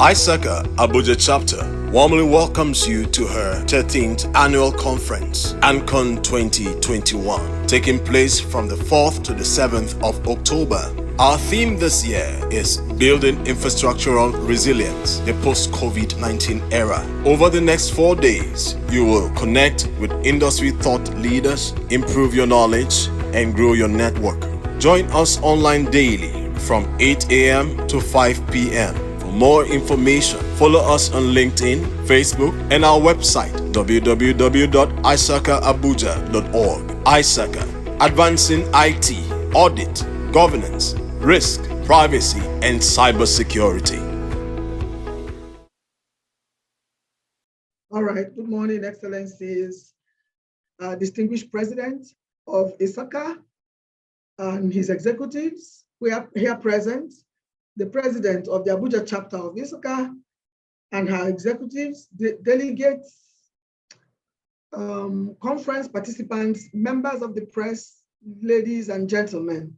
ISACA Abuja Chapter warmly welcomes you to her 13th Annual Conference, ANCON 2021, taking place from the 4th to the 7th of October. Our theme this year is Building Infrastructural Resilience, the post-COVID-19 era. Over the next 4 days, you will connect with industry thought leaders, improve your knowledge, and grow your network. Join us online daily from 8 a.m. to 5 p.m. For more information, follow us on LinkedIn, Facebook, and our website www.isacaabuja.org. ISACA, advancing IT, audit, governance, risk, privacy, and cybersecurity. All right, good morning, Excellencies, distinguished President of ISACA and his executives. We are here present, the President of the Abuja Chapter of ISACA and her executives, the delegates, conference participants, members of the press, ladies and gentlemen.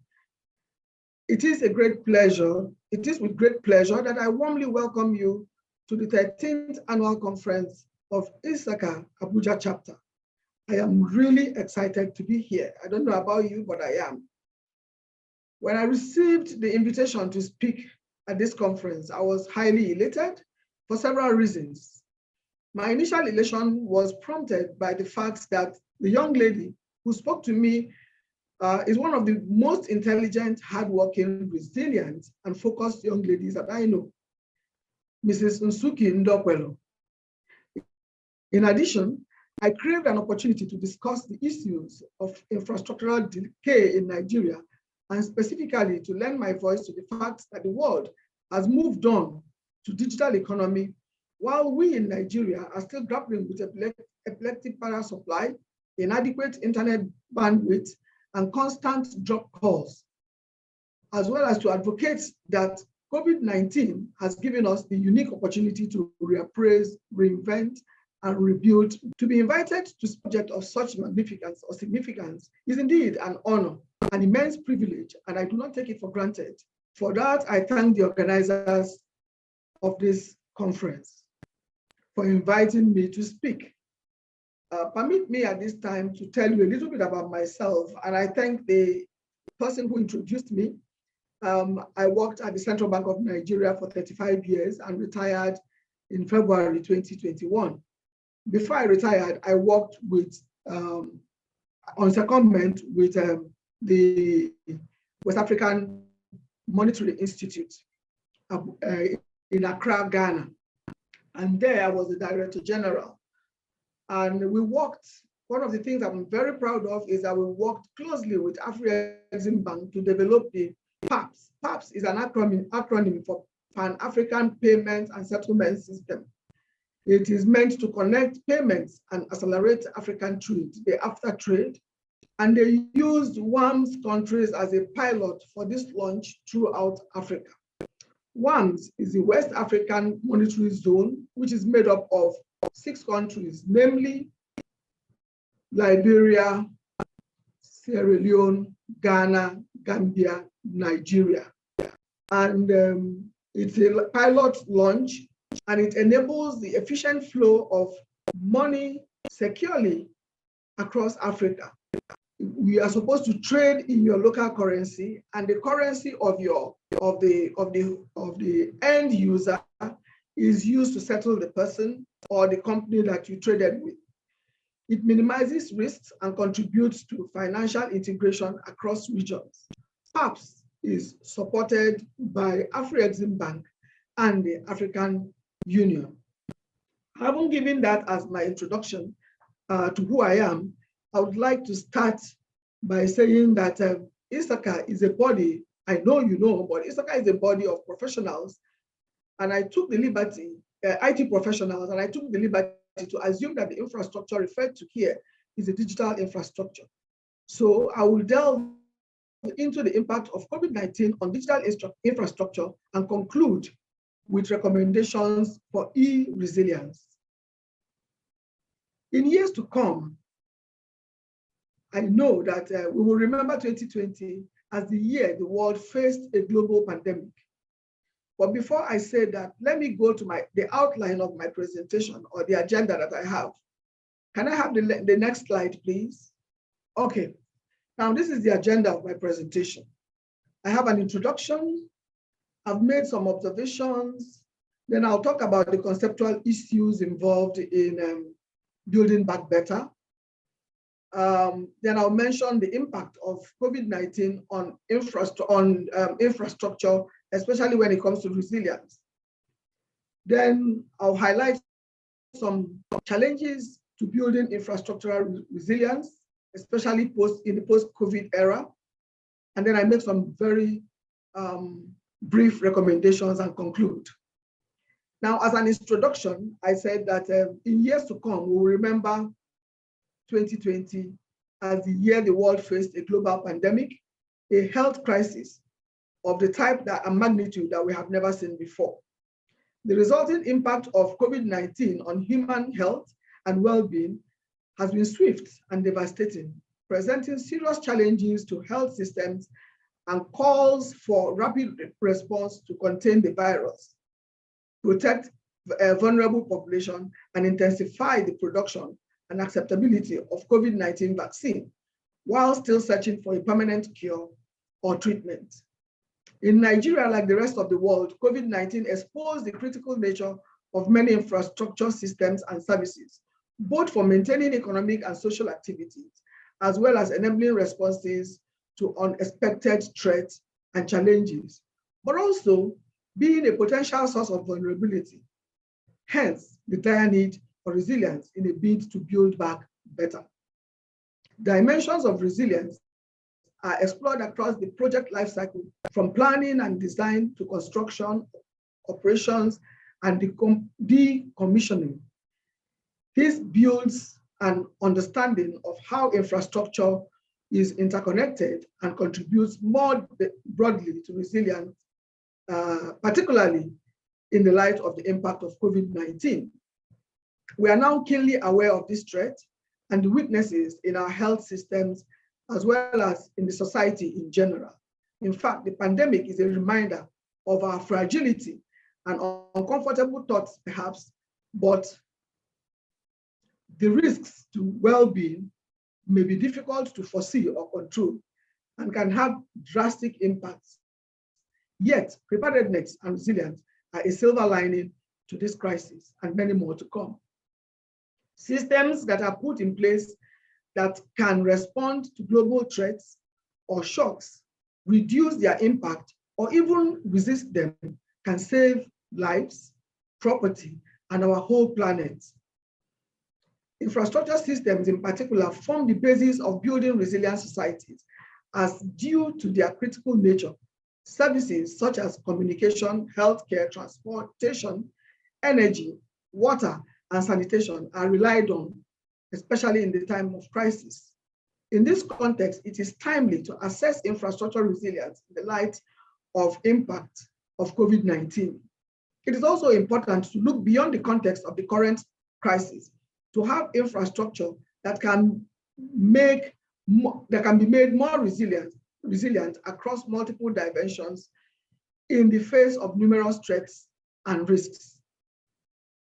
It is with great pleasure that I warmly welcome you to the 13th Annual Conference of ISACA Abuja Chapter. I am really excited to be here. I don't know about you, but I am. When I received the invitation to speak at this conference, I was highly elated for several reasons. My initial elation was prompted by the fact that the young lady who spoke to me is one of the most intelligent, hardworking, resilient, and focused young ladies that I know, Mrs. Nsuki Ndokwelo. In addition, I craved an opportunity to discuss the issues of infrastructural decay in Nigeria, and specifically to lend my voice to the fact that the world has moved on to digital economy, while we in Nigeria are still grappling with epileptic power supply, inadequate internet bandwidth, and constant drop calls, as well as to advocate that COVID-19 has given us the unique opportunity to reappraise, reinvent, and rebuild. To be invited to subject of such magnificence or significance is indeed an honor, an immense privilege, and I do not take it for granted. For that, I thank the organizers of this conference for inviting me to speak. Permit me at this time to tell you a little bit about myself, and I thank the person who introduced me. I worked at the Central Bank of Nigeria for 35 years and retired in February 2021. Before I retired, I worked with, on secondment with the West African Monetary Institute in Accra, Ghana. And there I was the Director General. And we worked, one of the things I'm very proud of is that we worked closely with Afrexim Bank to develop the PAPS. PAPS is an acronym for Pan-African Payment and Settlement System. It is meant to connect payments and accelerate African trade, the after trade. And they used WAMS countries as a pilot for this launch throughout Africa. WAMS is the West African Monetary Zone, which is made up of 6 countries, namely Liberia, Sierra Leone, Ghana, Gambia, Nigeria. And it's a pilot launch, and it enables the efficient flow of money securely across Africa. We are supposed to trade in your local currency, and the currency of the end user is used to settle the person or the company that you traded with. It minimizes risks and contributes to financial integration across regions. PAPS is supported by Afrexim Bank and the African Union. Having given that as my introduction to who I am, I would like to start by saying that ISACA is a body, I know you know, but ISACA is a body of professionals, and I took the liberty, IT professionals, and I took the liberty to assume that the infrastructure referred to here is a digital infrastructure. So I will delve into the impact of COVID-19 on digital infrastructure and conclude with recommendations for e-resilience. In years to come, I know that we will remember 2020 as the year the world faced a global pandemic. But before I say that, let me go to the outline of my presentation or the agenda that I have. Can I have the next slide, please? Okay, now this is the agenda of my presentation. I have an introduction. I've made some observations. Then I'll talk about the conceptual issues involved in building back better. Then I'll mention the impact of COVID-19 on infrastructure, especially when it comes to resilience. Then I'll highlight some challenges to building infrastructural resilience, especially in the post-COVID era. And then I make some very brief recommendations and conclude. Now, as an introduction, I said that in years to come, we will remember 2020 as the year the world faced a global pandemic, a health crisis of the type and magnitude that we have never seen before. The resulting impact of COVID-19 on human health and well-being has been swift and devastating, presenting serious challenges to health systems and calls for rapid response to contain the virus, protect a vulnerable population, and intensify the production and acceptability of COVID-19 vaccine, while still searching for a permanent cure or treatment. In Nigeria, like the rest of the world, COVID-19 exposed the critical nature of many infrastructure systems and services, both for maintaining economic and social activities, as well as enabling responses to unexpected threats and challenges, but also being a potential source of vulnerability. Hence, the dire need for resilience in a bid to build back better. Dimensions of resilience are explored across the project lifecycle, from planning and design to construction, operations, and decommissioning. This builds an understanding of how infrastructure is interconnected and contributes more broadly to resilience, particularly in the light of the impact of COVID-19. We are now keenly aware of this threat and the weaknesses in our health systems, as well as in the society in general. In fact, the pandemic is a reminder of our fragility and uncomfortable thoughts, perhaps, but the risks to well-being may be difficult to foresee or control and can have drastic impacts. Yet, preparedness and resilience are a silver lining to this crisis and many more to come. Systems that are put in place that can respond to global threats or shocks, reduce their impact, or even resist them can save lives, property, and our whole planet. Infrastructure systems in particular form the basis of building resilient societies, as due to their critical nature, services such as communication, healthcare, transportation, energy, water, and sanitation are relied on, especially in the time of crisis. In this context, it is timely to assess infrastructure resilience in the light of impact of COVID-19. It is also important to look beyond the context of the current crisis to have infrastructure that can be made more resilient across multiple dimensions in the face of numerous threats and risks.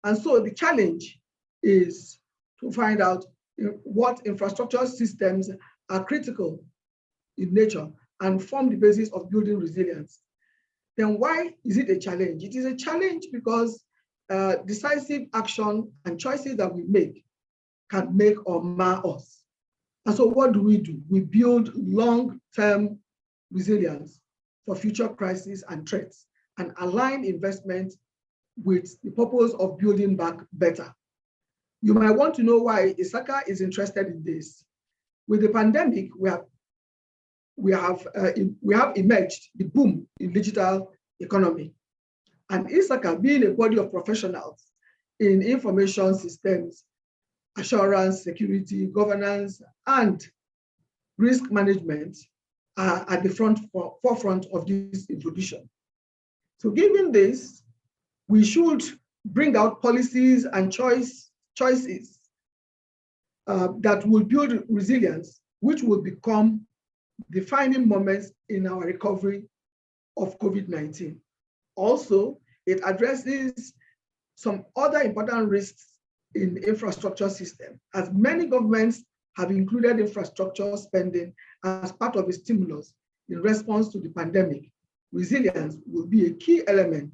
And so the challenge is to find out what infrastructure systems are critical in nature and form the basis of building resilience. Then why is it a challenge? It is a challenge because decisive action and choices that we make can make or mar us. And so what do? We build long-term resilience for future crises and threats and align investment with the purpose of building back better. You might want to know why ISACA is interested in this. With the pandemic, we have emerged the boom in digital economy. And ISACA, being a body of professionals in information systems, assurance, security, governance, and risk management, are at the forefront of this evolution. So given this, we should bring out policies and choices that will build resilience, which will become defining moments in our recovery of COVID-19. Also, it addresses some other important risks in the infrastructure system, as many governments have included infrastructure spending as part of a stimulus in response to the pandemic. Resilience will be a key element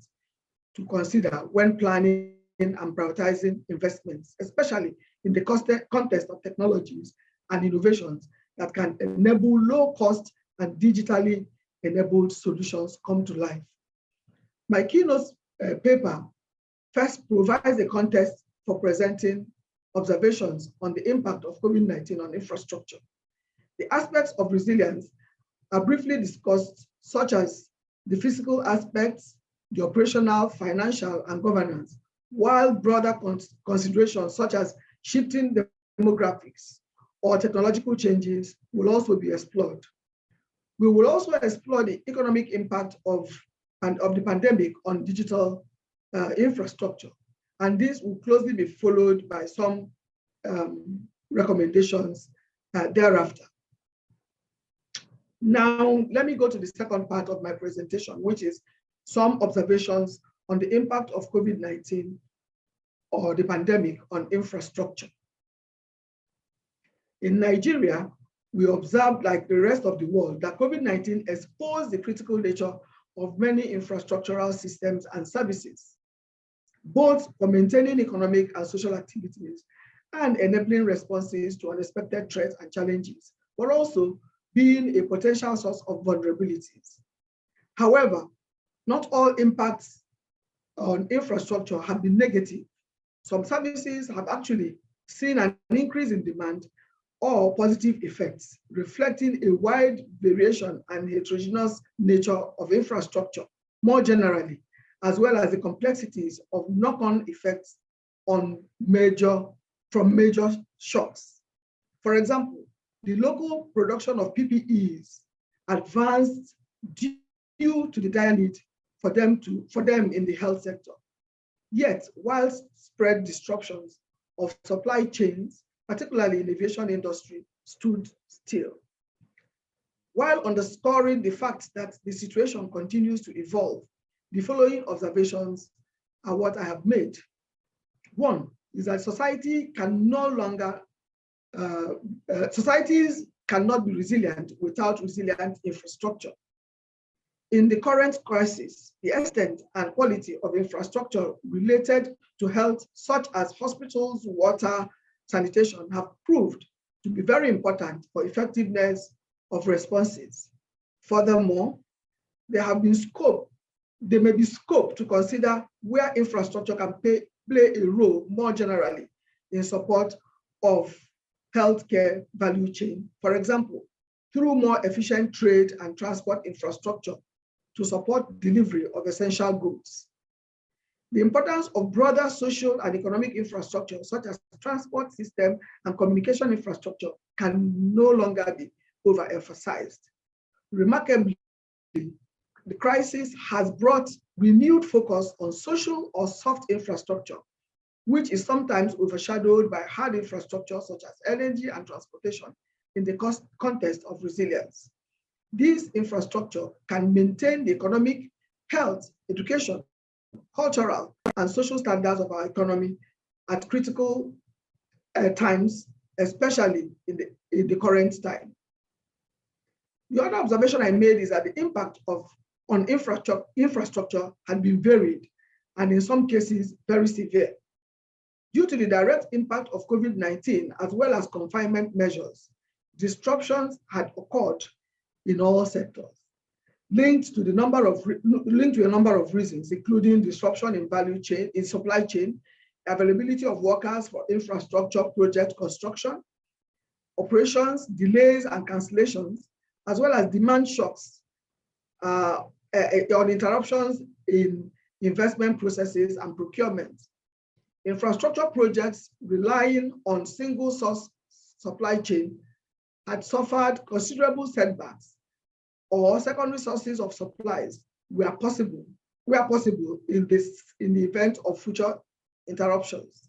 to consider when planning and prioritizing investments, especially in the context of technologies and innovations that can enable low-cost and digitally enabled solutions come to life. My keynote paper first provides a context for presenting observations on the impact of COVID-19 on infrastructure. The aspects of resilience are briefly discussed, such as the physical aspects, the operational, financial, and governance, while broader considerations such as shifting demographics or technological changes will also be explored. We will also explore the economic impact of the pandemic on digital infrastructure, and this will closely be followed by some recommendations thereafter. Now, let me go to the second part of my presentation, which is some observations on the impact of COVID-19 or the pandemic on infrastructure. In Nigeria, we observed, like the rest of the world, that COVID-19 exposed the critical nature of many infrastructural systems and services, both for maintaining economic and social activities and enabling responses to unexpected threats and challenges, but also being a potential source of vulnerabilities. However, not all impacts on infrastructure have been negative. Some services have actually seen an increase in demand or positive effects, reflecting a wide variation and heterogeneous nature of infrastructure more generally, as well as the complexities of knock-on effects on major shocks. For example, the local production of PPEs advanced due to the dire need for them in the health sector. Yet, widespread disruptions of supply chains, particularly in the aviation industry, stood still. While underscoring the fact that the situation continues to evolve, the following observations are what I have made. One is that societies cannot be resilient without resilient infrastructure. In the current crisis, the extent and quality of infrastructure related to health, such as hospitals, water, sanitation, have proved to be very important for effectiveness of responses. Furthermore, there may be scope to consider where infrastructure can play a role more generally in support of healthcare value chain. For example, through more efficient trade and transport infrastructure to support delivery of essential goods. The importance of broader social and economic infrastructure, such as transport system and communication infrastructure, can no longer be overemphasized. Remarkably, the crisis has brought renewed focus on social or soft infrastructure, which is sometimes overshadowed by hard infrastructure such as energy and transportation in the context of resilience. This infrastructure can maintain the economic, health, education, cultural, and social standards of our economy at critical times, especially in the current time. The other observation I made is that the impact on infrastructure had been varied and in some cases very severe. Due to the direct impact of COVID-19 as well as confinement measures, disruptions had occurred in all sectors, linked to a number of reasons, including disruption in value chain, in supply chain, availability of workers for infrastructure project construction, operations, delays and cancellations, as well as demand shocks on interruptions in investment processes and procurement. Infrastructure projects relying on single source supply chain had suffered considerable setbacks, or secondary sources of supplies where possible in the event of future interruptions.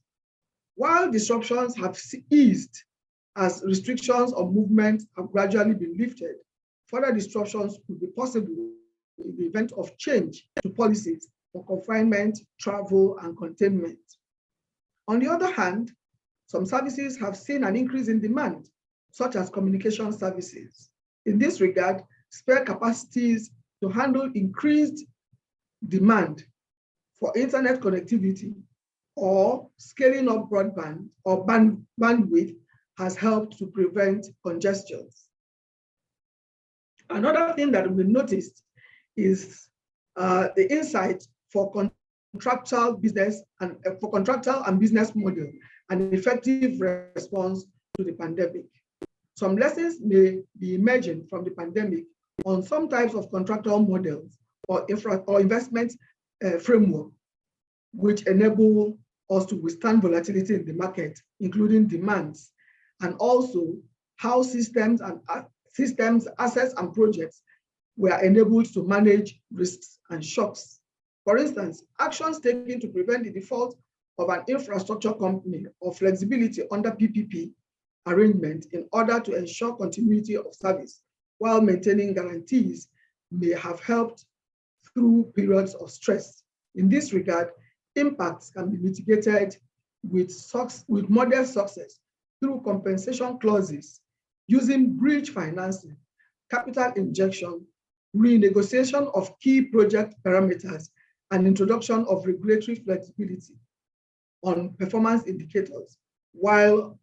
While disruptions have eased as restrictions on movement have gradually been lifted, further disruptions could be possible in the event of change to policies for confinement, travel, and containment. On the other hand, some services have seen an increase in demand, such as communication services. In this regard, spare capacities to handle increased demand for internet connectivity or scaling up broadband or bandwidth has helped to prevent congestions. Another thing that we noticed is the insight for contractual business and business model and effective response to the pandemic. Some lessons may be emerging from the pandemic on some types of contractual models or investment framework, which enable us to withstand volatility in the market, including demands, and also how systems, assets, and projects were enabled to manage risks and shocks. For instance, actions taken to prevent the default of an infrastructure company or flexibility under PPP arrangement in order to ensure continuity of service while maintaining guarantees may have helped through periods of stress. In this regard, impacts can be mitigated with modest success through compensation clauses, using bridge financing, capital injection, renegotiation of key project parameters, and introduction of regulatory flexibility on performance indicators, while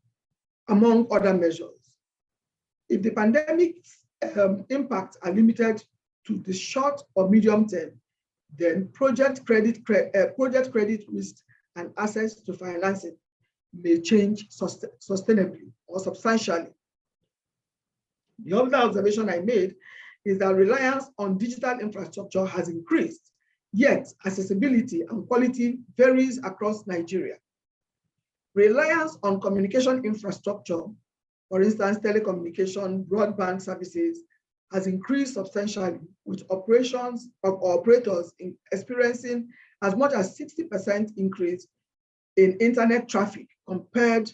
among other measures. If the pandemic's impacts are limited to the short or medium term, then project credit risk and access to financing may change sustainably or substantially. The other observation I made is that reliance on digital infrastructure has increased, yet accessibility and quality varies across Nigeria. Reliance on communication infrastructure, for instance, telecommunication, broadband services, has increased substantially, with operators experiencing as much as 60% increase in internet traffic compared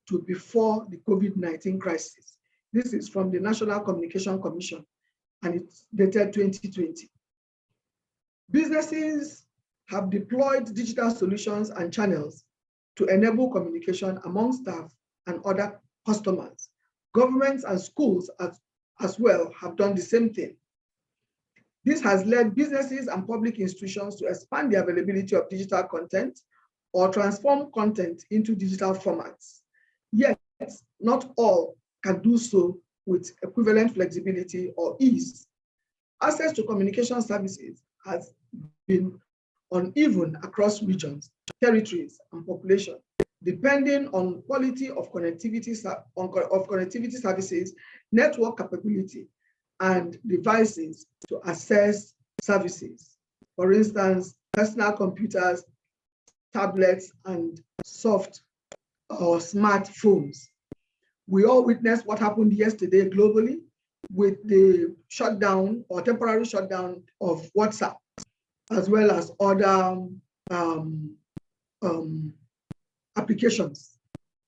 to before the COVID-19 crisis. This is from the National Communication Commission, and it's dated 2020. Businesses have deployed digital solutions and channels to enable communication among staff and other customers. Governments and schools as well have done the same thing. This has led businesses and public institutions to expand the availability of digital content or transform content into digital formats. Yet, not all can do so with equivalent flexibility or ease. Access to communication services has been uneven across regions, territories, and population, depending on quality of connectivity services, network capability, and devices to access services. For instance, personal computers, tablets, and soft or smartphones. We all witnessed what happened yesterday globally with the shutdown or temporary shutdown of WhatsApp, as well as other applications.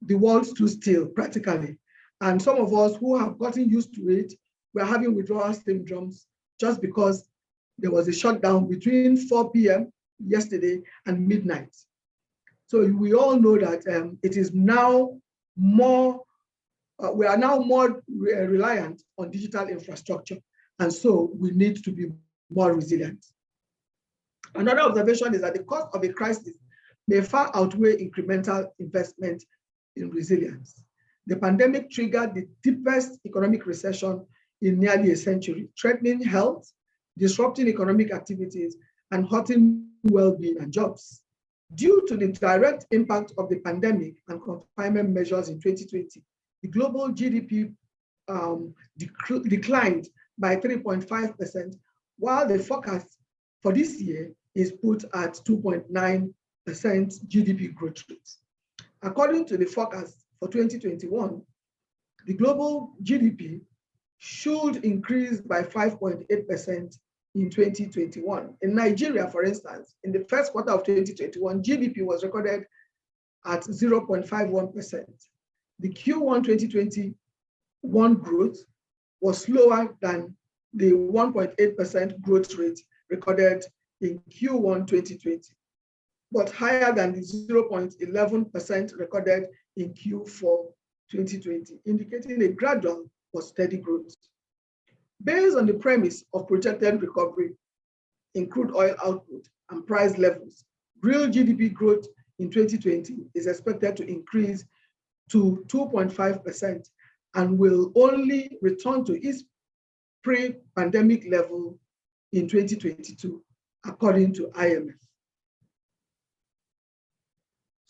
The world stood still practically. And some of us who have gotten used to it were having withdrawal syndromes just because there was a shutdown between 4 p.m. yesterday and midnight. So we all know that it is now more, we are now more reliant on digital infrastructure. And so we need to be more resilient. Another observation is that the cost of a crisis may far outweigh incremental investment in resilience. The pandemic triggered the deepest economic recession in nearly a century, threatening health, disrupting economic activities, and hurting well-being and jobs. Due to the direct impact of the pandemic and confinement measures in 2020, the global GDP declined by 3.5%, while the forecast for this year is put at 2.9% GDP growth rate. According to the forecast for 2021, the global GDP should increase by 5.8% in 2021. In Nigeria, for instance, in the first quarter of 2021, GDP was recorded at 0.51%. The Q1 2021 growth was slower than the 1.8% growth rate recorded in Q1 2020, but higher than the 0.11% recorded in Q4 2020, indicating a gradual but steady growth. Based on the premise of projected recovery in crude oil output and price levels, real GDP growth in 2020 is expected to increase to 2.5% and will only return to its pre-pandemic level in 2022, according to IMF.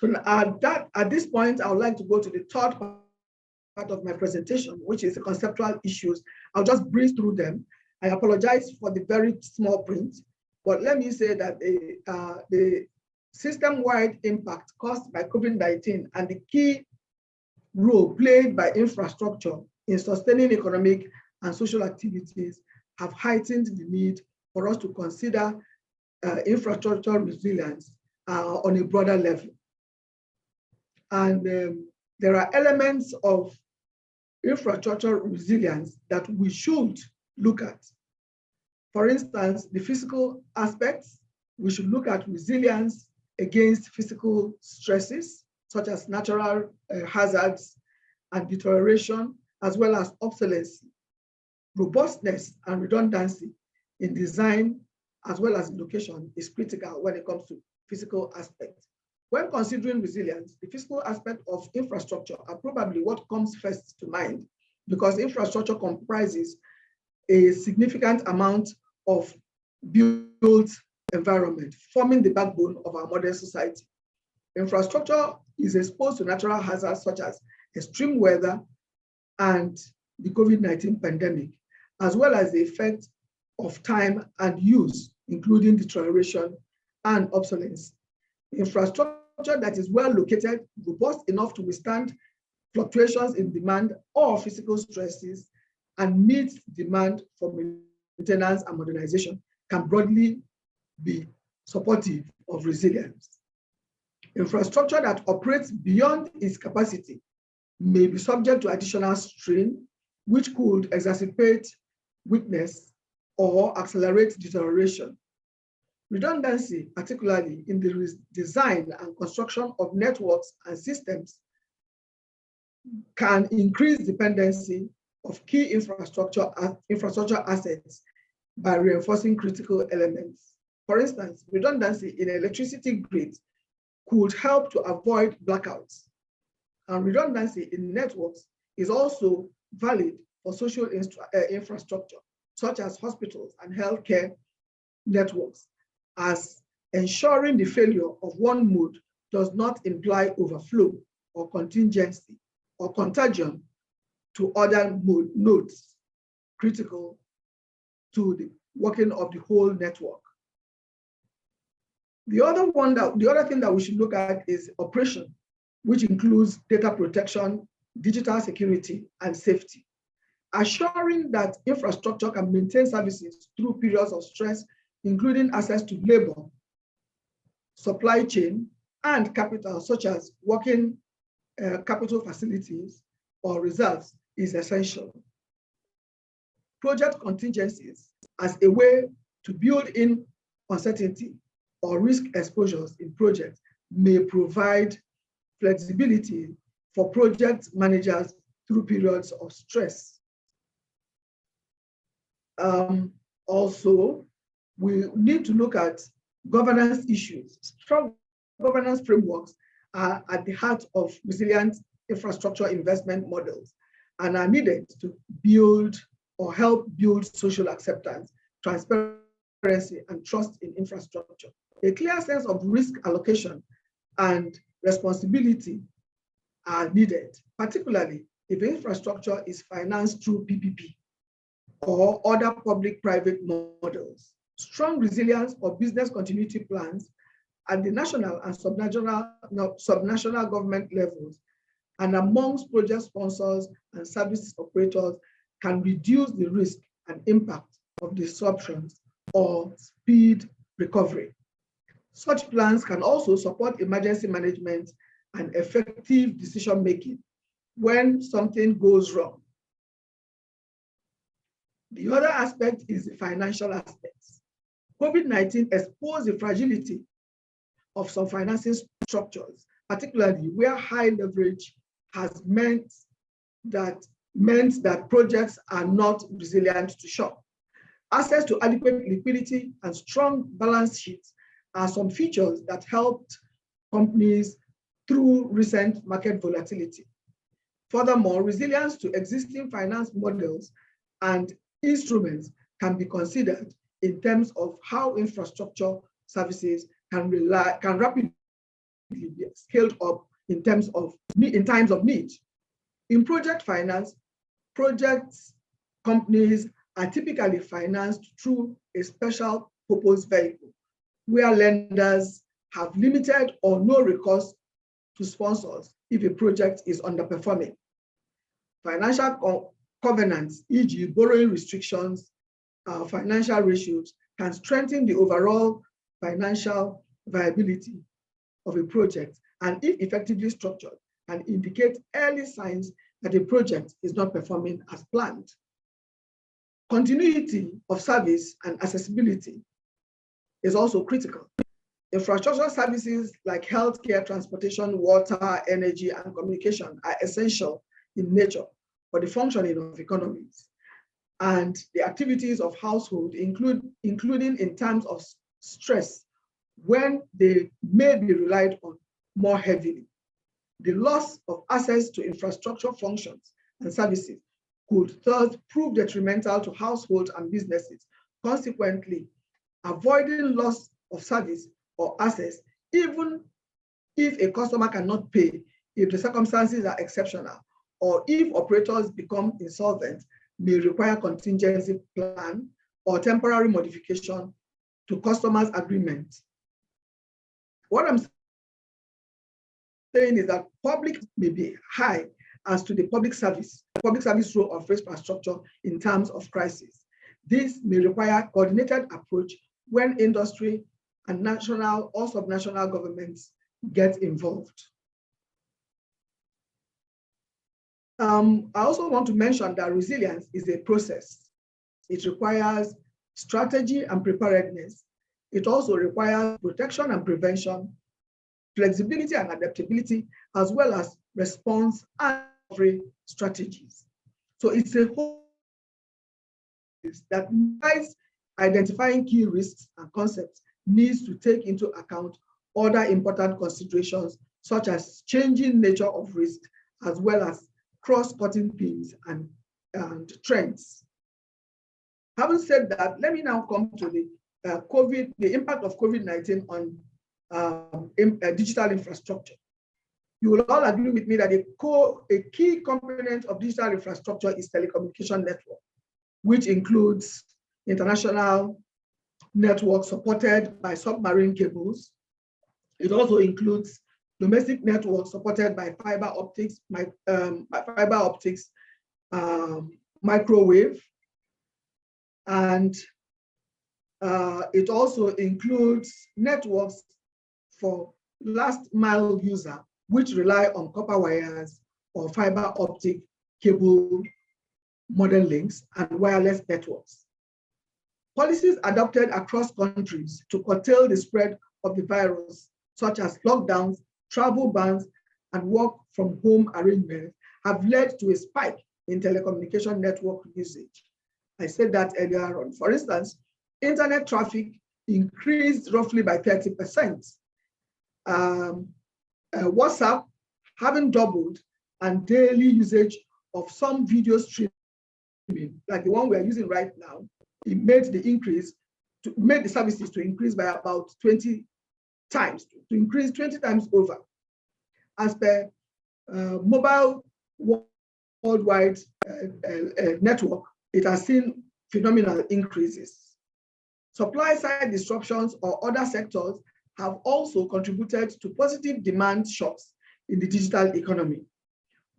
So at this point, I would like to go to the third part of my presentation, which is the conceptual issues. I'll just breeze through them. I apologize for the very small print, but let me say that the system-wide impact caused by COVID-19 and the key role played by infrastructure in sustaining economic and social activities have heightened the need for us to consider infrastructure resilience on a broader level. And there are elements of infrastructure resilience that we should look at. For instance, the physical aspects, we should look at resilience against physical stresses, such as natural hazards and deterioration, as well as obsolescence. Robustness and redundancy in design, as well as location, is critical when it comes to physical aspects. When considering resilience, the physical aspect of infrastructure are probably what comes first to mind, because infrastructure comprises a significant amount of built environment, forming the backbone of our modern society. Infrastructure is exposed to natural hazards such as extreme weather and the COVID-19 pandemic, as well as the effect of time and use, including deterioration and obsolescence. Infrastructure that is well located, robust enough to withstand fluctuations in demand or physical stresses, and meets demand for maintenance and modernization can broadly be supportive of resilience. Infrastructure that operates beyond its capacity may be subject to additional strain, which could exacerbate weakness or accelerate deterioration. Redundancy, particularly in the design and construction of networks and systems, can increase dependency of key infrastructure assets by reinforcing critical elements. For instance, redundancy in electricity grids could help to avoid blackouts. And redundancy in networks is also valid for social infrastructure, such as hospitals and healthcare networks, as ensuring the failure of one mode does not imply overflow or contingency or contagion to other nodes critical to the working of the whole network. The other thing that we should look at is operation, which includes data protection, digital security, and safety. Assuring that infrastructure can maintain services through periods of stress, including access to labor, supply chain, and capital, such as working capital facilities or reserves, is essential. Project contingencies as a way to build in uncertainty or risk exposures in projects may provide flexibility for project managers through periods of stress. Also, we need to look at governance issues. Strong governance frameworks are at the heart of resilient infrastructure investment models and are needed to build or help build social acceptance, transparency, and trust in infrastructure. A clear sense of risk allocation and responsibility are needed, particularly if infrastructure is financed through PPP or other public-private models. Strong resilience or business continuity plans at the national and subnational government levels and amongst project sponsors and service operators can reduce the risk and impact of disruptions or speed recovery. Such plans can also support emergency management and effective decision-making when something goes wrong. The other aspect is the financial aspects. COVID-19 exposed the fragility of some financing structures, particularly where high leverage has meant that projects are not resilient to shock. Access to adequate liquidity and strong balance sheets are some features that helped companies through recent market volatility. Furthermore, resilience to existing finance models and instruments can be considered in terms of how infrastructure services can rapidly be scaled up in times of need. In project finance, projects companies are typically financed through a special purpose vehicle, where lenders have limited or no recourse to sponsors if a project is underperforming. Financial covenants, e.g. borrowing restrictions, financial ratios, can strengthen the overall financial viability of a project, and if effectively structured, can indicate early signs that a project is not performing as planned. Continuity of service and accessibility is also critical. Infrastructure services like healthcare, transportation, water, energy, and communication are essential in nature for the functioning of economies. And the activities of household, including in terms of stress, when they may be relied on more heavily. The loss of access to infrastructure functions and services could thus prove detrimental to households and businesses. Consequently, avoiding loss of service or access, even if a customer cannot pay, if the circumstances are exceptional, or if operators become insolvent, may require contingency plan or temporary modification to customers' agreement. What I'm saying is that public may be high as to the public service role of infrastructure in terms of crisis. This may require coordinated approach when industry and national or subnational governments get involved. I also want to mention that resilience is a process. It requires strategy and preparedness. It also requires protection and prevention, flexibility and adaptability, as well as response and recovery strategies. So it's a whole that besides identifying key risks and concepts needs to take into account other important considerations, such as changing nature of risk, as well as cross-cutting themes and trends. Having said that, let me now come to the impact of COVID-19 on digital infrastructure. You will all agree with me that a key component of digital infrastructure is telecommunication network, which includes international networks supported by submarine cables. It also includes domestic networks supported by fiber optics, microwave, and it also includes networks for last mile user, which rely on copper wires or fiber optic cable modern links and wireless networks. Policies adopted across countries to curtail the spread of the virus, such as lockdowns, travel bans, and work from home arrangements, have led to a spike in telecommunication network usage. I said that earlier on. For instance, internet traffic increased roughly by 30%. WhatsApp having doubled, and daily usage of some video streaming, like the one we are using right now, it made the services to increase by about 20 times, to increase 20 times over. As per mobile worldwide network, it has seen phenomenal increases. Supply side disruptions or other sectors have also contributed to positive demand shocks in the digital economy,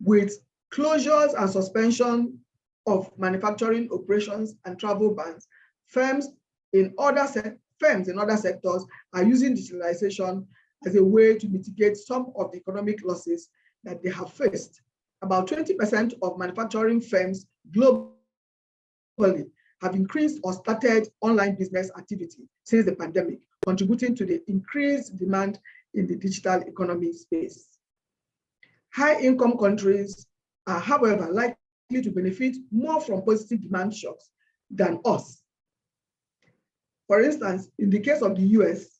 with closures and suspension of manufacturing operations and travel bans. Firms in other sectors are using digitalization as a way to mitigate some of the economic losses that they have faced. About 20% of manufacturing firms globally have increased or started online business activity since the pandemic, contributing to the increased demand in the digital economy space. High-income countries are, however, likely to benefit more from positive demand shocks than us. For instance, in the case of the US,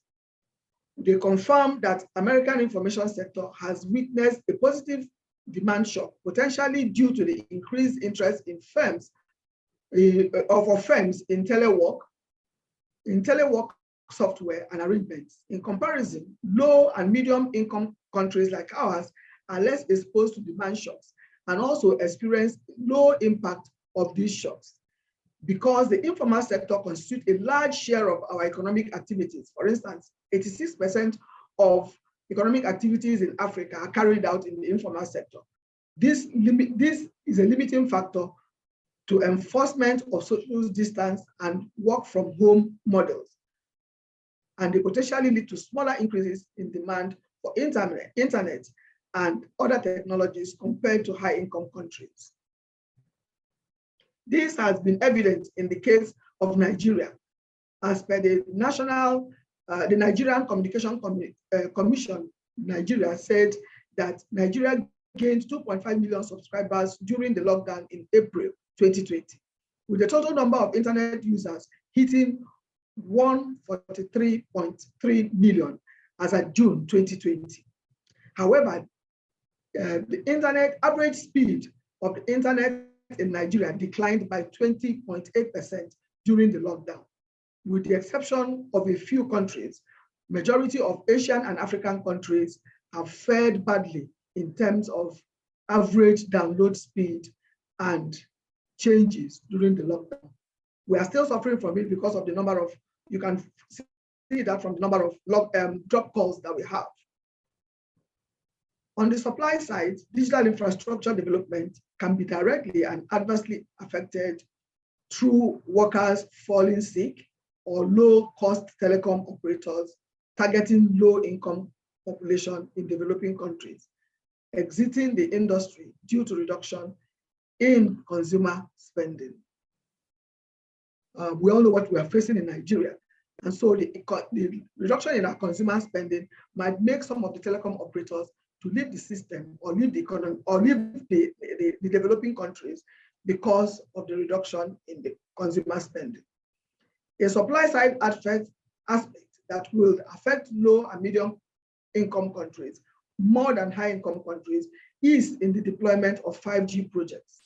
they confirm that American information sector has witnessed a positive demand shock, potentially due to the increased interest in firms in telework software and arrangements. In comparison, low and medium income countries like ours are less exposed to demand shocks and also experience low impact of these shocks because the informal sector constitutes a large share of our economic activities. For instance, 86% of economic activities in Africa are carried out in the informal sector. This is a limiting factor to enforcement of social distance and work from home models. And they potentially lead to smaller increases in demand for internet and other technologies compared to high-income countries. This has been evident in the case of Nigeria, as per the Nigerian Communication Commission. Nigeria said that Nigeria gained 2.5 million subscribers during the lockdown in April 2020, with the total number of internet users hitting 143.3 million as of June 2020. However, the average speed of the internet in Nigeria declined by 20.8% during the lockdown. With the exception of a few countries, majority of Asian and African countries have fared badly in terms of average download speed and changes during the lockdown. We are still suffering from it because of the number of, you can see that from the number of drop calls that we have. On the supply side, digital infrastructure development can be directly and adversely affected through workers falling sick or low-cost telecom operators targeting low-income population in developing countries, exiting the industry due to reduction in consumer spending. We all know what we are facing in Nigeria. And so the reduction in our consumer spending might make some of the telecom operators to leave the system or leave the economy or leave the developing countries because of the reduction in the consumer spending. A supply side aspect that will affect low and medium income countries more than high income countries is in the deployment of 5G projects.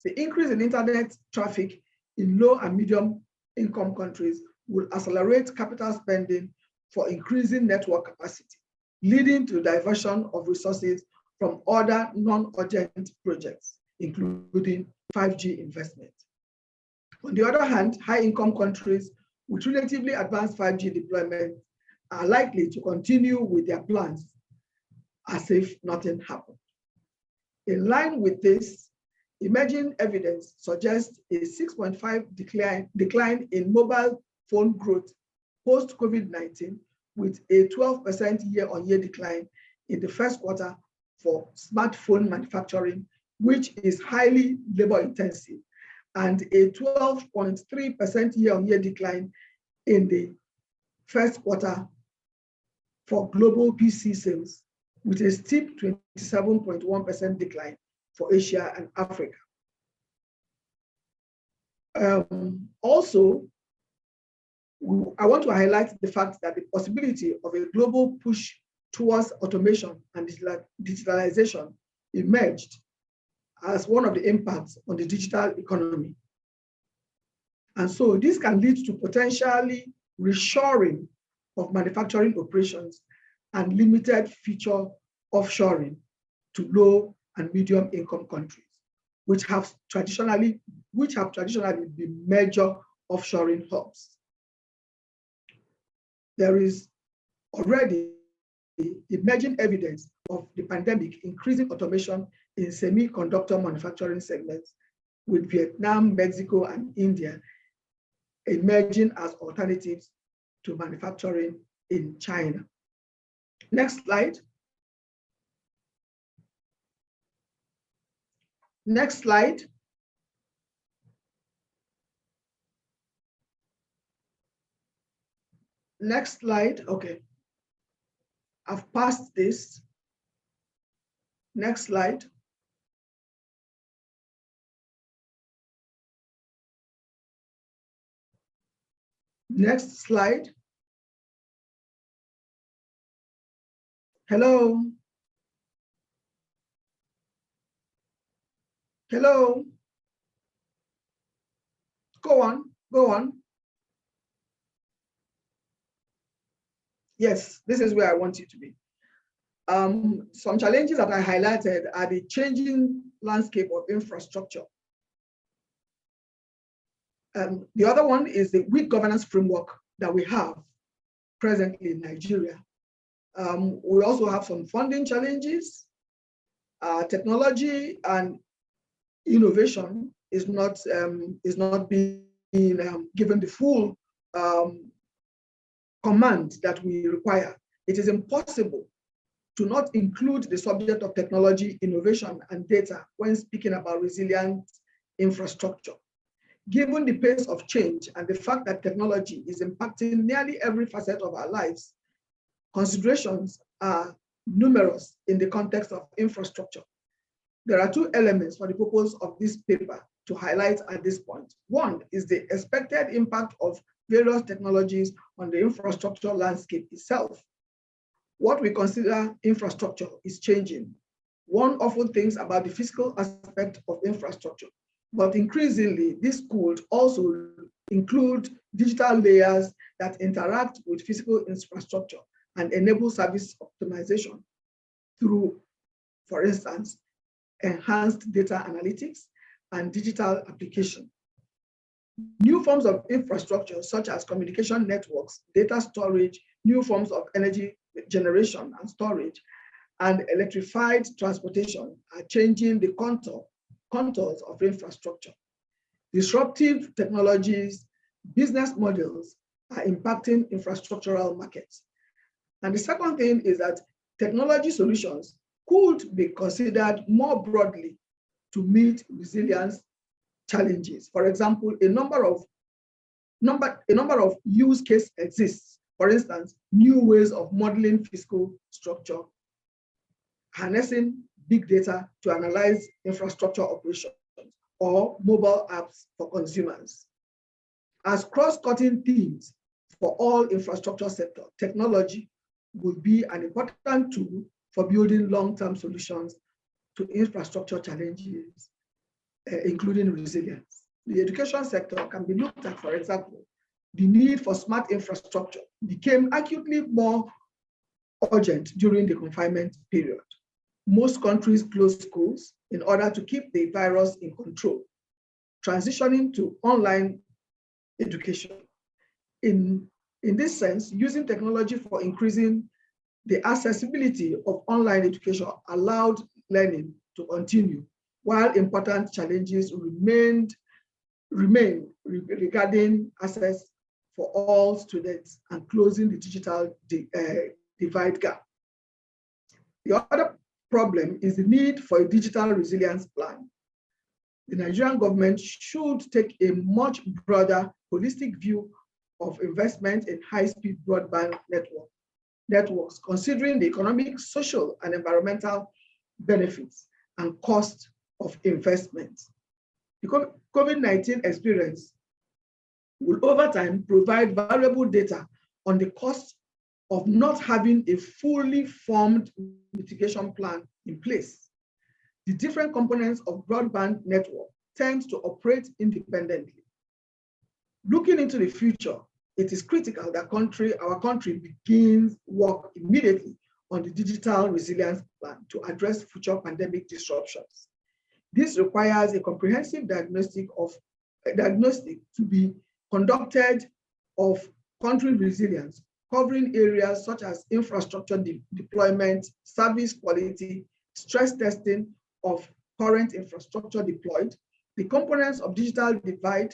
The increase in internet traffic in low and medium income countries will accelerate capital spending for increasing network capacity, leading to diversion of resources from other non-urgent projects, including 5G investment. On the other hand, high-income countries with relatively advanced 5G deployment are likely to continue with their plans as if nothing happened. In line with this, emerging evidence suggests a 6.5% decline in mobile phone growth post-COVID-19, with a 12% year-on-year decline in the first quarter for smartphone manufacturing, which is highly labor-intensive, and a 12.3% year-on-year decline in the first quarter for global PC sales, with a steep 27.1% decline for Asia and Africa. Also, I want to highlight the fact that the possibility of a global push towards automation and digitalization emerged as one of the impacts on the digital economy. And so this can lead to potentially reshoring of manufacturing operations and limited future offshoring to low and medium income countries, which have traditionally been major offshoring hubs. There is already emerging evidence of the pandemic increasing automation in semiconductor manufacturing segments, with Vietnam, Mexico, and India emerging as alternatives to manufacturing in China. Next slide. Next slide. Next slide. Okay. I've passed this. Next slide. Next slide. Hello. Hello. Go on, go on. Yes, this is where I want you to be. Some challenges that I highlighted are the changing landscape of infrastructure. The other one is the weak governance framework that we have presently in Nigeria. We also have some funding challenges. Technology and innovation is not being given the full command that we require. It is impossible to not include the subject of technology, innovation, and data when speaking about resilient infrastructure. Given the pace of change and the fact that technology is impacting nearly every facet of our lives, considerations are numerous in the context of infrastructure. There are two elements for the purpose of this paper to highlight at this point. One is the expected impact of various technologies on the infrastructure landscape itself. What we consider infrastructure is changing. One often thinks about the physical aspect of infrastructure, but increasingly this could also include digital layers that interact with physical infrastructure and enable service optimization through, for instance, enhanced data analytics and digital application. New forms of infrastructure such as communication networks, data storage, new forms of energy generation and storage, and electrified transportation are changing the contours of infrastructure. Disruptive technologies, business models are impacting infrastructural markets. And the second thing is that technology solutions could be considered more broadly to meet resilience challenges. For example, a number of use cases exists. For instance, new ways of modeling physical structure, harnessing big data to analyze infrastructure operations, or mobile apps for consumers. As cross-cutting themes for all infrastructure sector, technology would be an important tool for building long-term solutions to infrastructure challenges, including resilience. The education sector can be looked at, for example. The need for smart infrastructure became acutely more urgent during the confinement period. Most countries closed schools in order to keep the virus in control, transitioning to online education. In this sense, using technology for increasing the accessibility of online education allowed learning to continue, while important challenges remain regarding access for all students and closing the digital divide gap. The other problem is the need for a digital resilience plan. The Nigerian government should take a much broader, holistic view of investment in high-speed broadband networks, considering the economic, social, and environmental benefits and cost of investment. The COVID-19 experience will over time provide valuable data on the cost of not having a fully formed mitigation plan in place. The different components of broadband network tend to operate independently. Looking into the future, it is critical that our country begins work immediately on the digital resilience plan to address future pandemic disruptions. This requires a comprehensive diagnostic to be conducted of country resilience, covering areas such as infrastructure deployment, service quality, stress testing of current infrastructure deployed, the components of digital divide,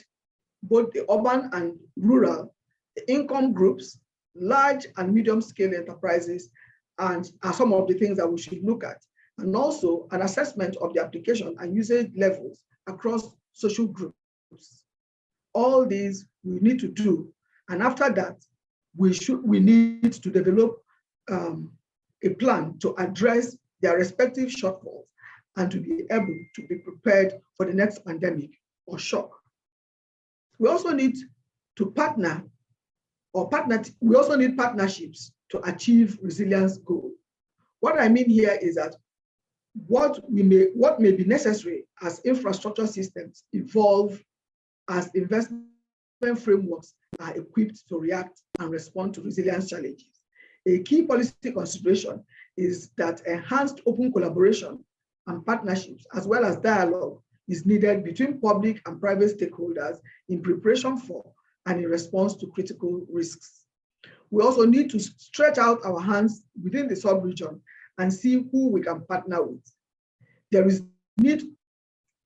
both the urban and rural, the income groups, large and medium scale enterprises, and are some of the things that we should look at. And also an assessment of the application and usage levels across social groups. All these we need to do. And after that, we need to develop a plan to address their respective shortfalls and to be able to be prepared for the next pandemic or shock. We also need to we also need partnerships to achieve resilience goals. What I mean here is that what may be necessary as infrastructure systems evolve, as investment frameworks are equipped to react and respond to resilience challenges. A key policy consideration is that enhanced open collaboration and partnerships, as well as dialogue, is needed between public and private stakeholders in preparation for and in response to critical risks. We also need to stretch out our hands within the sub-region and see who we can partner with. There is need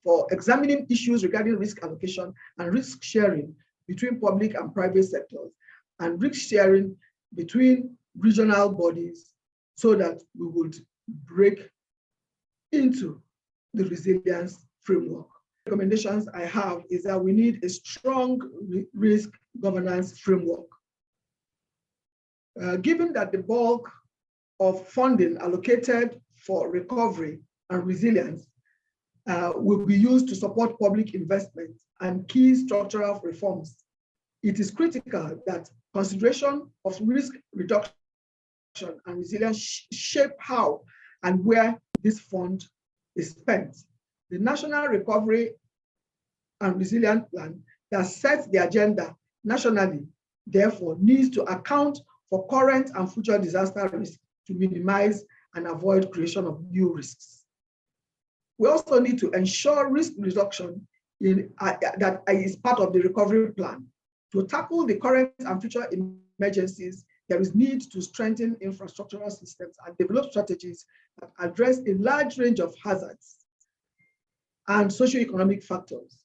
for examining issues regarding risk allocation and risk sharing between public and private sectors, and risk sharing between regional bodies, so that we would break into the resilience framework. Recommendations I have is that we need a strong risk governance framework. Given that the bulk of funding allocated for recovery and resilience will be used to support public investment and key structural reforms, it is critical that consideration of risk reduction and resilience shape how and where this fund is spent. The National Recovery and Resilience Plan that sets the agenda nationally, therefore, needs to account for current and future disaster risks to minimize and avoid creation of new risks. We also need to ensure risk reduction that is part of the recovery plan. To tackle the current and future emergencies, there is need to strengthen infrastructural systems and develop strategies that address a large range of hazards and socioeconomic factors.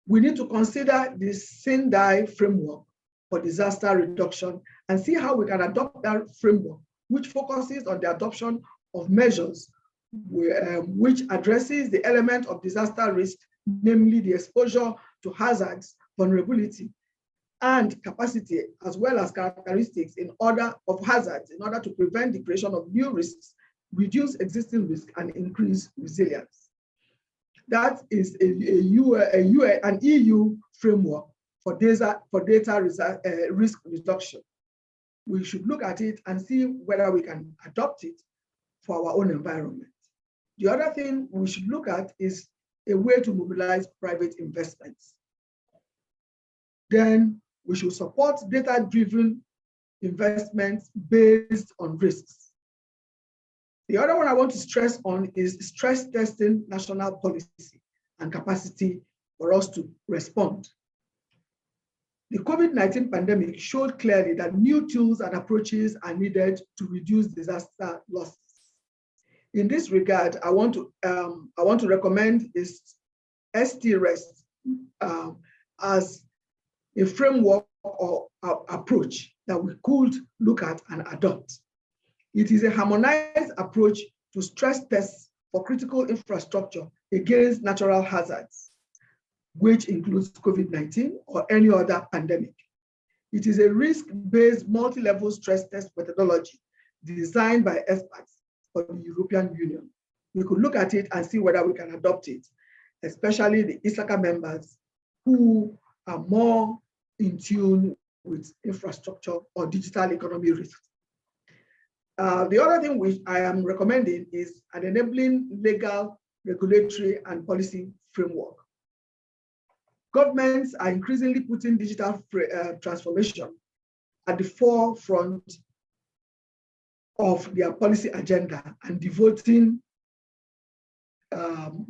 We need to consider the Sendai framework for disaster reduction and see how we can adopt that framework, which focuses on the adoption of measures which addresses the element of disaster risk, namely the exposure to hazards, vulnerability, and capacity, as well as characteristics of hazards in order to prevent the creation of new risks, reduce existing risk, and increase resilience. That is an EU framework for data risk reduction. We should look at it and see whether we can adopt it for our own environment. The other thing we should look at is a way to mobilize private investments. Then we should support data-driven investments based on risks. The other one I want to stress on is stress testing national policy and capacity for us to respond. The COVID-19 pandemic showed clearly that new tools and approaches are needed to reduce disaster losses. In this regard, I want to recommend is ST-REST as a framework or approach that we could look at and adopt. It is a harmonized approach to stress tests for critical infrastructure against natural hazards, which includes COVID-19 or any other pandemic. It is a risk-based multi-level stress test methodology designed by experts for the European Union. We could look at it and see whether we can adopt it, especially the ISACA members who are more in tune with infrastructure or digital economy risks. The other thing which I am recommending is an enabling legal, regulatory, and policy framework. Governments are increasingly putting digital transformation at the forefront of their policy agenda and devoting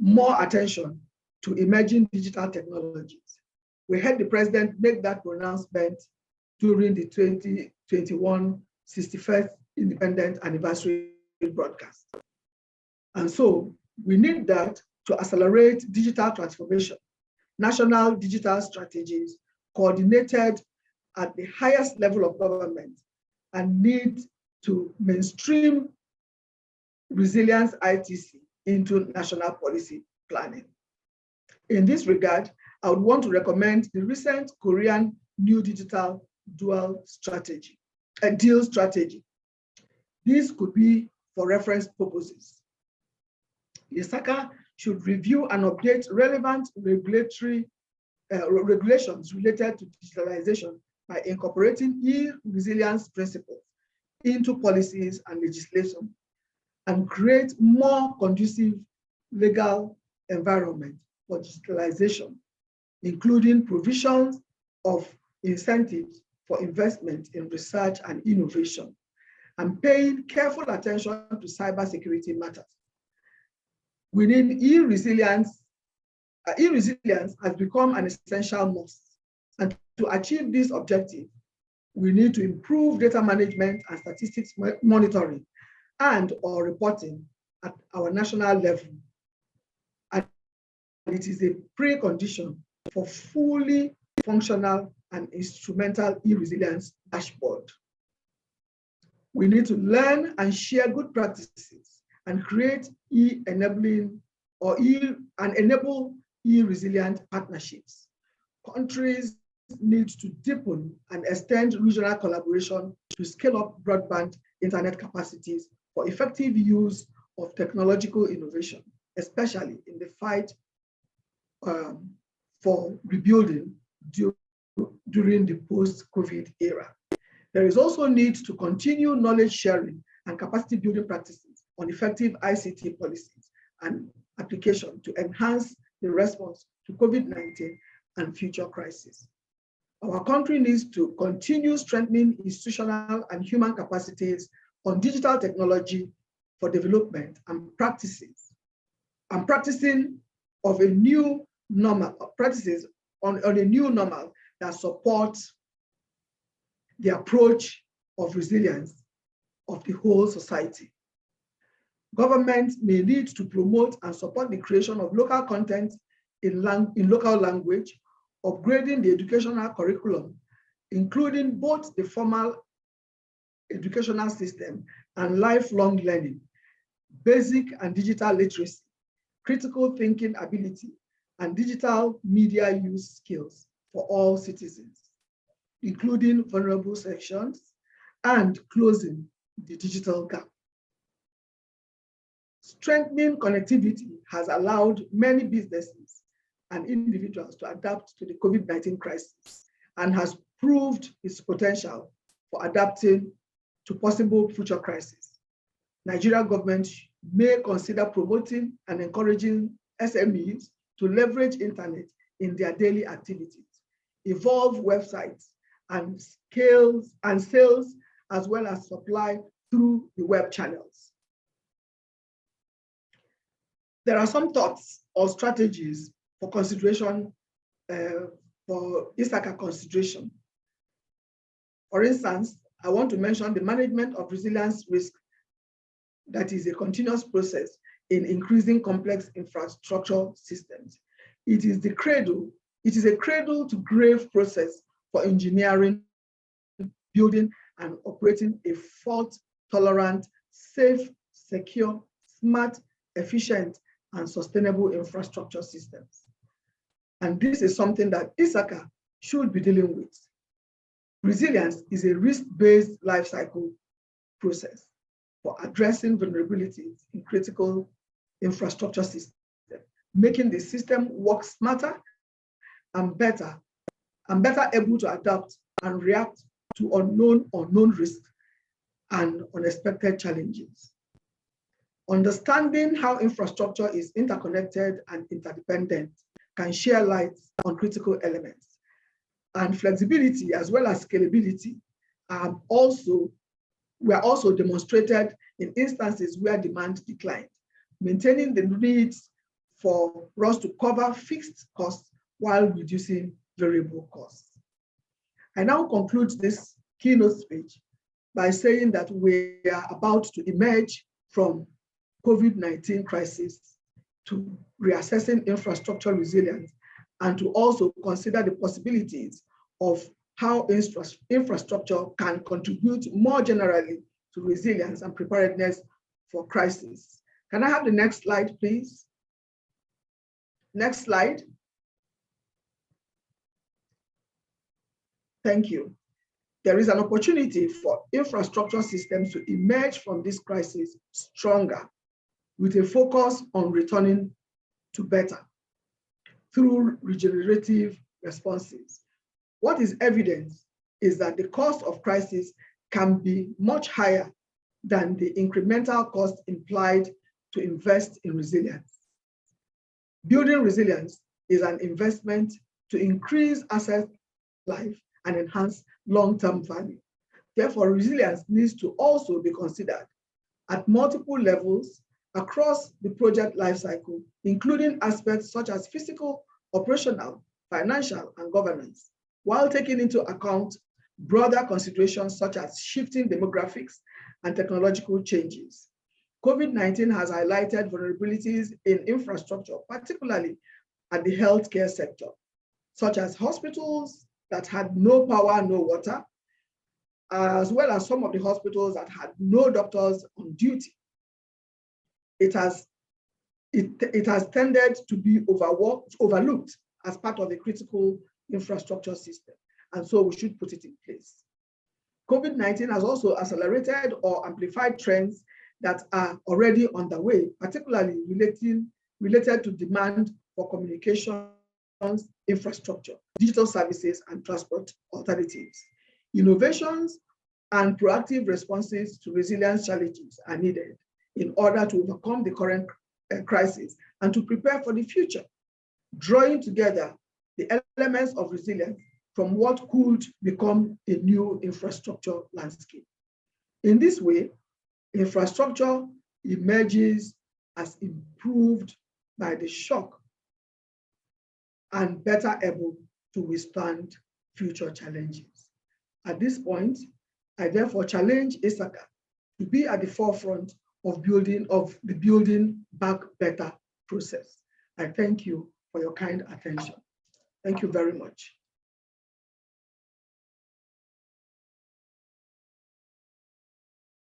more attention to emerging digital technologies. We heard the president make that pronouncement during the 2021 61st Independence Anniversary broadcast. And so we need that to accelerate digital transformation, national digital strategies coordinated at the highest level of government, and need to mainstream resilience ITC into national policy planning. In this regard, I would want to recommend the recent Korean New Digital deal strategy. This could be for reference purposes. ISACA should review and update relevant regulatory regulations related to digitalization by incorporating e-resilience principles into policies and legislation, and create more conducive legal environment for digitalization, including provisions of incentives for investment in research and innovation, and paying careful attention to cybersecurity matters. We need e-resilience. E-resilience has become an essential must. And to achieve this objective, we need to improve data management and statistics monitoring and or reporting at our national level. And it is a precondition for fully functional and instrumental e-resilience dashboard. We need to learn and share good practices and create enable e-resilient partnerships. Countries need to deepen and extend regional collaboration to scale up broadband internet capacities for effective use of technological innovation, especially in the fight for rebuilding during the post-COVID era. There is also need to continue knowledge sharing and capacity building practices on effective ICT policies and application to enhance the response to COVID-19 and future crises. Our country needs to continue strengthening institutional and human capacities on digital technology for development and practicing of a new normal, practices on a new normal that supports the approach of resilience of the whole society. Government may need to promote and support the creation of local content in local language, upgrading the educational curriculum, including both the formal educational system and lifelong learning, basic and digital literacy, critical thinking ability, and digital media use skills for all citizens, including vulnerable sections, and closing the digital gap. Strengthening connectivity has allowed many businesses and individuals to adapt to the COVID-19 crisis and has proved its potential for adapting to possible future crises. Nigeria government may consider promoting and encouraging SMEs to leverage internet in their daily activities, evolve websites and sales, as well as supply through the web channels. There are some thoughts or strategies for consideration for ISACA consideration. For instance, I want to mention the management of resilience risk that is a continuous process in increasing complex infrastructure systems. It is a cradle to grave process for engineering, building, and operating a fault-tolerant, safe, secure, smart, efficient, and sustainable infrastructure systems. And this is something that ISACA should be dealing with. Resilience is a risk-based life cycle process for addressing vulnerabilities in critical infrastructure systems, making the system work smarter and better able to adapt and react to unknown risks and unexpected challenges. Understanding how infrastructure is interconnected and interdependent can share light on critical elements. And flexibility as well as scalability were also demonstrated in instances where demand declined, maintaining the needs for us to cover fixed costs while reducing variable costs. I now conclude this keynote speech by saying that we are about to emerge from COVID-19 crisis to reassessing infrastructure resilience and to also consider the possibilities of how infrastructure can contribute more generally to resilience and preparedness for crisis. Can I have the next slide, please? Next slide. Thank you. There is an opportunity for infrastructure systems to emerge from this crisis stronger, with a focus on returning to better through regenerative responses. What is evident is that the cost of crisis can be much higher than the incremental cost implied to invest in resilience. Building resilience is an investment to increase asset life and enhance long-term value. Therefore, resilience needs to also be considered at multiple levels across the project lifecycle, including aspects such as physical, operational, financial, and governance, while taking into account broader considerations such as shifting demographics and technological changes. COVID-19 has highlighted vulnerabilities in infrastructure, particularly at the healthcare sector, such as hospitals that had no power, no water, as well as some of the hospitals that had no doctors on duty. It has tended to be overlooked as part of a critical infrastructure system, and so we should put it in place. COVID-19 has also accelerated or amplified trends that are already underway, particularly related to demand for communications infrastructure, digital services, and transport alternatives. Innovations and proactive responses to resilience challenges are needed in order to overcome the current crisis and to prepare for the future, drawing together the elements of resilience from what could become a new infrastructure landscape. In this way, infrastructure emerges as improved by the shock and better able to withstand future challenges. At this point, I therefore challenge ISACA to be at the forefront of the Building Back Better process. I thank you for your kind attention. Thank you very much.